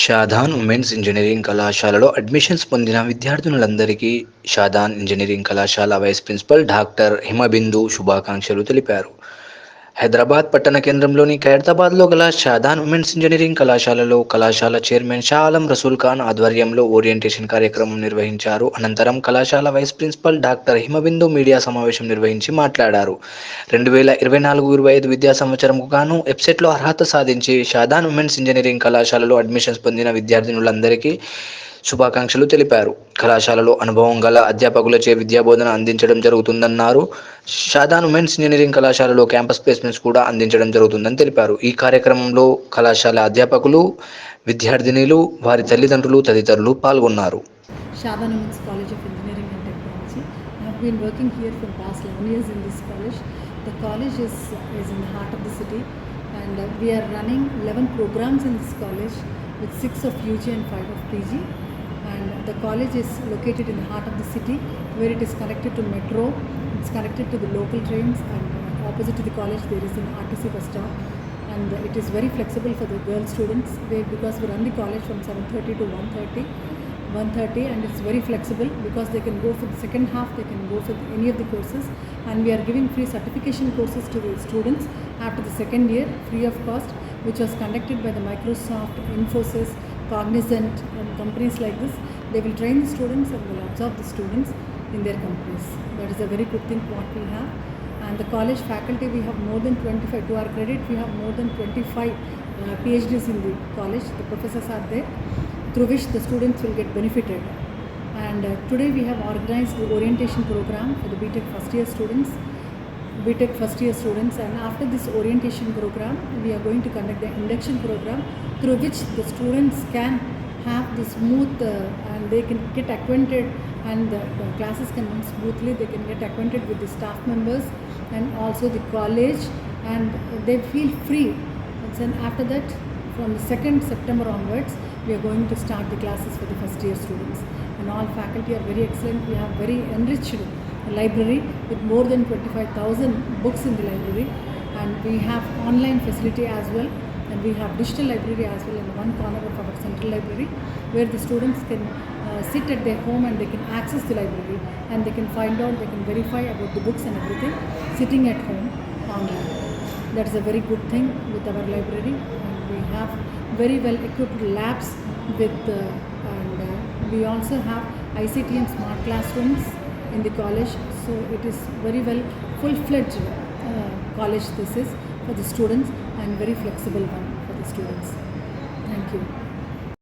Shadan women's engineering కళాశాలలో admissions పొందిన విద్యార్థినులందరికీ Shadan engineering కళాశాల వైస్ ప్రిన్సిపల్ డాక్టర్ హిమబిందు శుభాకాంక్షలు తెలిపారు. హైదరాబాద్ పట్టణ కేంద్రంలోని ఖైరతాబాద్లో గల షాదాన్ ఉమెన్స్ ఇంజనీరింగ్ కళాశాలలో కళాశాల చైర్మన్ షా ఆలం రసూల్ ఖాన్ ఆధ్వర్యంలో ఓరియంటేషన్ కార్యక్రమం నిర్వహించారు. అనంతరం కళాశాల vice principal doctor Himabindu media సమావేశం నిర్వహించి మాట్లాడారు. 2024-25 విద్యా సంవత్సరంకు గాను వెబ్సైట్లో అర్హత సాధించి షాదాన్ ఉమెన్స్ ఇంజనీరింగ్ కళాశాలలో అడ్మిషన్స్ పొందిన విద్యార్థినులందరికీ శుభాకాంక్షలు తెలిపారు. కళాశాలలో అనుభవం గల అధ్యాపకులచే విద్యాబోధన అందించడం జరుగుతుందన్నారు. షాదాన్ ఉమెన్స్ ఇంజనీరింగ్ కళాశాలలో క్యాంపస్ ప్లేస్మెంట్స్ కూడా అందించడం జరుగుతుందని తెలిపారు. ఈ కార్యక్రమంలో కళాశాల అధ్యాపకులు, విద్యార్థినులు, వారి తల్లిదండ్రులు తదితరులు పాల్గొన్నారు. Shaban Women's College of Engineering and Technology. I have been working here for past 11 years in this college. The college is in the heart of the city, and we are running 11 programs in this college with 6 of UG and 5 of PG. And the college is located in the heart of the city, where it is connected to metro, it's connected to the local trains, and opposite to the college there is an RTC bus stop. And it is very flexible for the girl students, because we run the college from 7:30 to 1:30, and it's very flexible because they can go for the second half, they can go for any of the courses, and we are giving free certification courses to the students after the second year, free of cost, which was conducted by the Microsoft, Infosys, Cognizant, and companies like this. They will train the students and will absorb the students in their companies. That is a very good thing what we have. And the college faculty, we have more than 25. To our credit, we have more than 25 PhDs in the college. The professors are there, through which the students will get benefited. And today we have organized the orientation program for the BTech first year students, and after this orientation program we are going to conduct the induction program, through which the students can have the smooth and they can get acquainted, and the classes can run smoothly. They can get acquainted with the staff members and also the college, and they feel free. And after that, from the 2nd September onwards, we are going to start the classes for the first year students, and all faculty are very excellent. We have very enriched library with more than 25,000 books in the library, and we have online facility as well, and we have digital library as well in one corner of our central library, where the students can sit at their home and they can access the library, and they can find out, they can verify about the books and everything sitting at home online. That is a very good thing with our library, and we have very well equipped labs with and we also have ICT and smart classrooms in the college. So it is very well full-fledged college this is for the students, and very flexible one for the students. Thank you.